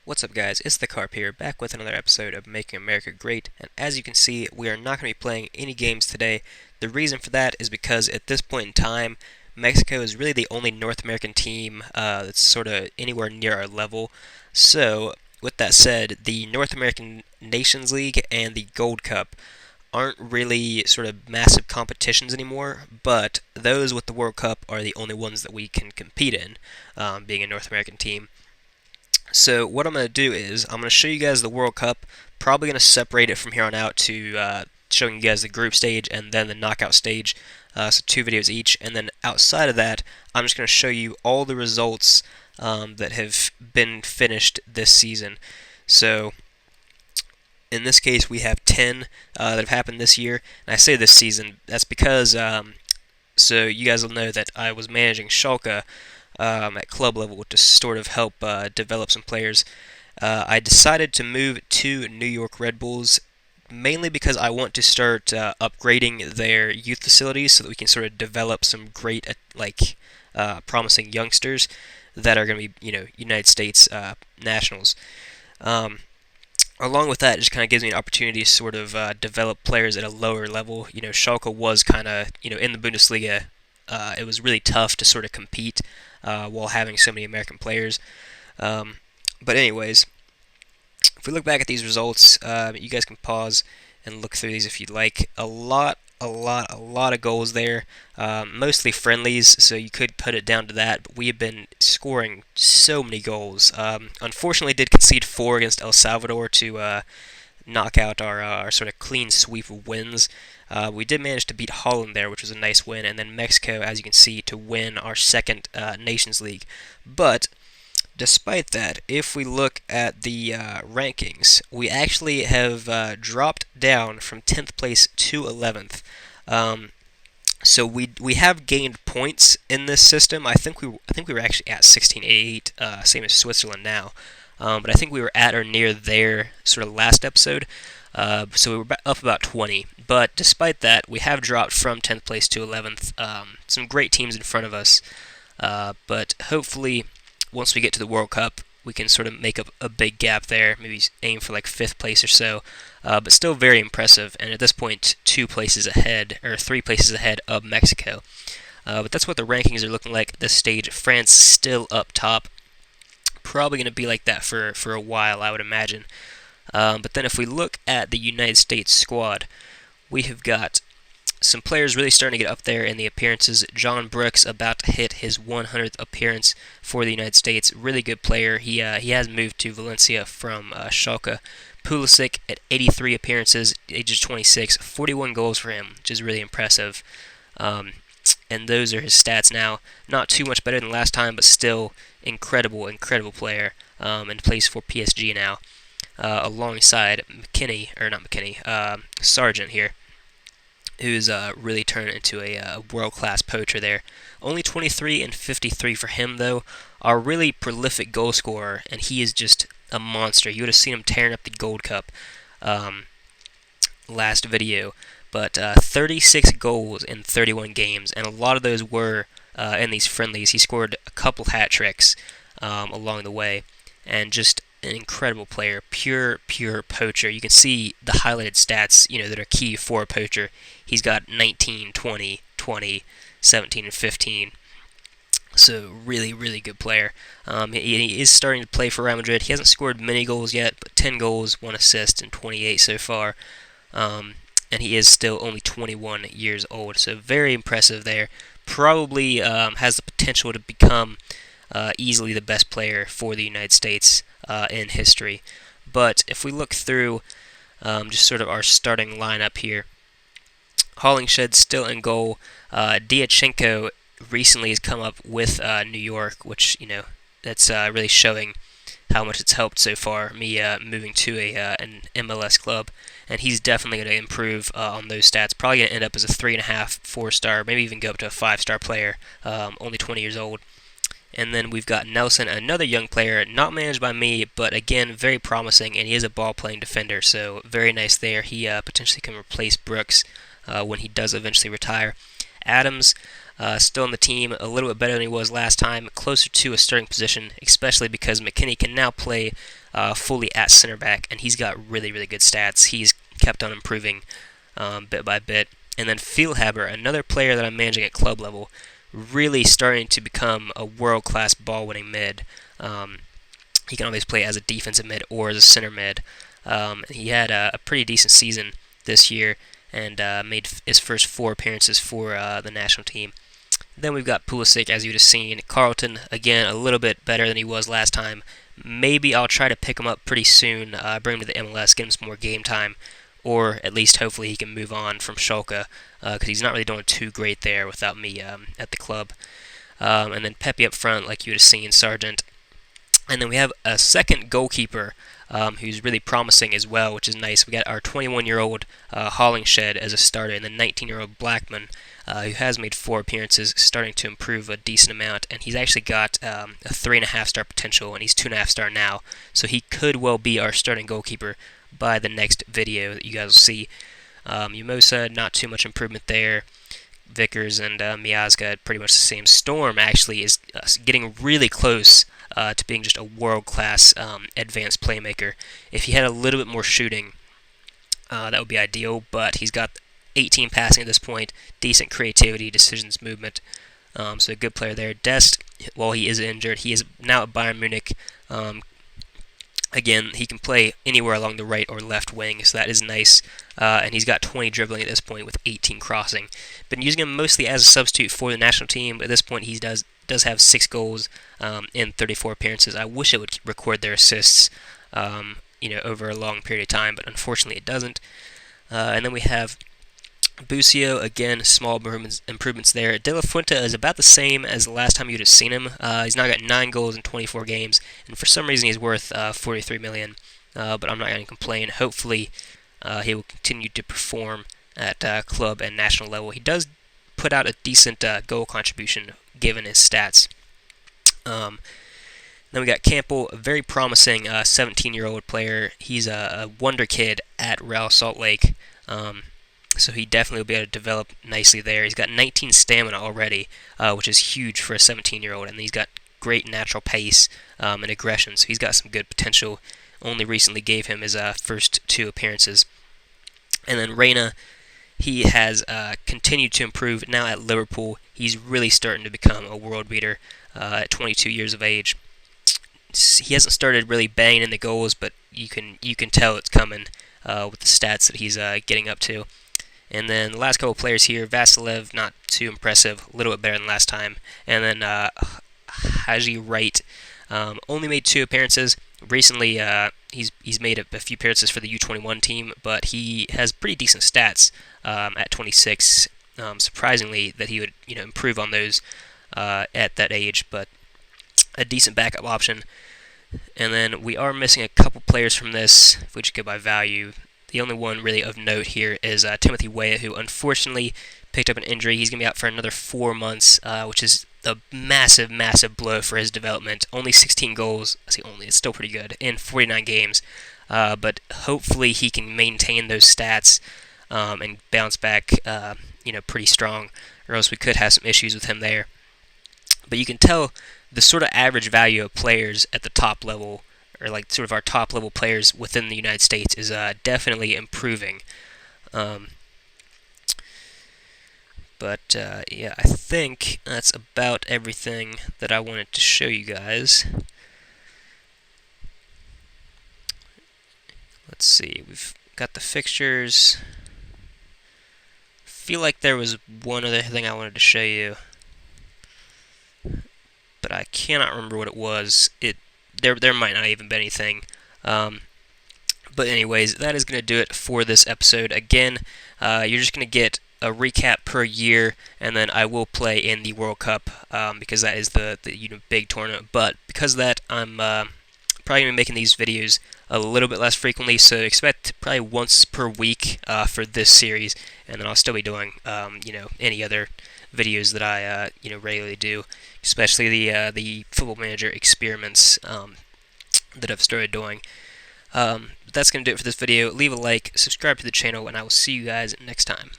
What's up, guys? It's the Carp here, back with another episode of Making America Great. And as you can see, we are not going to be playing any games today. The reason for that is because at this point in time, Mexico is really the only North American team that's sort of anywhere near our level. So, with that said, the North American Nations League and the Gold Cup aren't really sort of massive competitions anymore, but those with the World Cup are the only ones that we can compete in, being a North American team. So what I'm going to do is I'm going to show you guys the World Cup. Probably going to separate it from here on out to showing you guys the group stage and then the knockout stage. So two videos each. And then outside of that, I'm just going to show you all the results that have been finished this season. So in this case, we have 10 that have happened this year. And I say this season, that's because so you guys will know that I was managing Schalke at club level to sort of help develop some players. I decided to move to New York Red Bulls mainly because I want to start upgrading their youth facilities so that we can sort of develop some great, promising youngsters that are going to be, United States nationals. Um, Along with that, it just kind of gives me an opportunity to sort of develop players at a lower level. Schalke was kind of, in the Bundesliga, it was really tough to sort of compete while having so many American players. But anyways, if we look back at these results, you guys can pause and look through these if you'd like. A lot of goals there, mostly friendlies, so you could put it down to that. But we have been scoring so many goals. Unfortunately, did concede 4 against El Salvador to knock out our sort of clean sweep of wins. We did manage to beat Holland there, which was a nice win, and then Mexico, as you can see, to win our second Nations League. But despite that, if we look at the rankings, we actually have dropped down from 10th place to 11th. So we have gained points in this system. I think we were actually at 1688, same as Switzerland now. But I think we were at or near their sort of last episode. So we were up about 20. But despite that, we have dropped from 10th place to 11th. Some great teams in front of us. But hopefully, once we get to the World Cup, we can sort of make up a big gap there, maybe aim for like 5th place or so, but still very impressive, and at this point 3 places ahead of Mexico. But that's what the rankings are looking like at this stage. France still up top, probably going to be like that for a while, I would imagine. But then if we look at the United States squad, we have got some players really starting to get up there in the appearances. John Brooks about to hit his 100th appearance for the United States. Really good player. He has moved to Valencia from Schalke. Pulisic at 83 appearances, age of 26, 41 goals for him, which is really impressive. And those are his stats now. Not too much better than last time, but still incredible player. And plays for PSG now, alongside Sargent here, who's really turned into a world-class poacher there. Only 23 and 53 for him, though. A really prolific goal scorer, and he is just a monster. You would have seen him tearing up the Gold Cup last video. But 36 goals in 31 games, and a lot of those were in these friendlies. He scored a couple hat tricks along the way, and just an incredible player, pure poacher. You can see the highlighted stats, that are key for a poacher. He's got 19, 20, 20, 17, and 15. So really good player. He is starting to play for Real Madrid. He hasn't scored many goals yet, but 10 goals, 1 assist, and 28 so far. And he is still only 21 years old. So very impressive there. Probably has the potential to become easily the best player for the United States in history. But if we look through just sort of our starting lineup here, Hollingshed still in goal. Diachenko recently has come up with New York, which, that's really showing how much it's helped so far, me moving to an MLS club. And he's definitely going to improve on those stats. Probably going to end up as a 3.5, 4-star, maybe even go up to a 5-star player, only 20 years old. And then we've got Nelson, another young player, not managed by me, but again, very promising, and he is a ball-playing defender, so very nice there. He potentially can replace Brooks when he does eventually retire. Adams, Still on the team, a little bit better than he was last time, closer to a starting position, especially because McKinney can now play fully at center back, and he's got really, really good stats. He's kept on improving bit by bit. And then Feilhaber, another player that I'm managing at club level, really starting to become a world-class ball-winning mid. He can always play as a defensive mid or as a center mid. He had a pretty decent season this year and made his first 4 appearances for the national team. Then we've got Pulisic, as you would have seen. Carlton, again, a little bit better than he was last time. Maybe I'll try to pick him up pretty soon, bring him to the MLS, get him some more game time, or at least hopefully he can move on from Schalke, because he's not really doing too great there without me at the club. And then Pepe up front, like you would have seen, Sargent. And then we have a second goalkeeper who's really promising as well, which is nice. We got our 21-year-old Hollingshed as a starter, and the 19-year-old Blackman, who has made 4 appearances, starting to improve a decent amount. And he's actually got a 3.5-star potential, and he's 2.5-star now. So he could well be our starting goalkeeper by the next video that you guys will see. Umosa, not too much improvement there. Vickers and Miazga, pretty much the same. Storm actually is getting really close to being just a world-class advanced playmaker. If he had a little bit more shooting, that would be ideal, but he's got 18 passing at this point, decent creativity, decisions, movement, so a good player there. Dest, while he is injured, he is now at Bayern Munich. Again, he can play anywhere along the right or left wing, so that is nice. And he's got 20 dribbling at this point with 18 crossing. Been using him mostly as a substitute for the national team, but at this point he does have 6 goals in 34 appearances. I wish it would record their assists, over a long period of time, but unfortunately it doesn't. And then we have Busio, again, small improvements there. De La Fuente is about the same as the last time you'd have seen him. He's now got 9 goals in 24 games, and for some reason he's worth $43 million, but I'm not going to complain. Hopefully he will continue to perform at club and national level. He does put out a decent goal contribution given his stats. Then we got Campbell, a very promising 17-year-old player. He's a wonder kid at Real Salt Lake. So he definitely will be able to develop nicely there. He's got 19 stamina already, which is huge for a 17-year-old, and he's got great natural pace and aggression, so he's got some good potential. Only recently gave him his first 2 appearances. And then Reyna, he has continued to improve. Now at Liverpool, he's really starting to become a world beater at 22 years of age. He hasn't started really banging in the goals, but you can tell it's coming with the stats that he's getting up to. And then the last couple of players here, Vasilev, not too impressive, a little bit better than last time. And then Haji Wright, only made 2 appearances. Recently, he's made a few appearances for the U21 team, but he has pretty decent stats at 26. Surprisingly, that he would improve on those at that age, but a decent backup option. And then we are missing a couple players from this, if we just go by value. The only one really of note here is Timothy Weah, who unfortunately picked up an injury. He's going to be out for another 4 months, which is a massive, massive blow for his development. Only 16 goals. I say only, it's still pretty good, in 49 games. But hopefully he can maintain those stats and bounce back pretty strong, or else we could have some issues with him there. But you can tell the sort of average value of players at the top level, or like sort of our top level players within the United States, is definitely improving. Yeah, I think that's about everything that I wanted to show you guys. Let's see, we've got the fixtures. I feel like there was one other thing I wanted to show you, but I cannot remember what it was. There might not even be anything. But anyways, that is going to do it for this episode. Again, you're just going to get a recap per year, and then I will play in the World Cup because that is the big tournament. But because of that, I'm probably going to be making these videos a little bit less frequently, so expect probably once per week for this series, and then I'll still be doing any other videos that I regularly do, especially the Football Manager experiments that I've started doing. That's going to do it for this video. Leave a like, subscribe to the channel, and I will see you guys next time.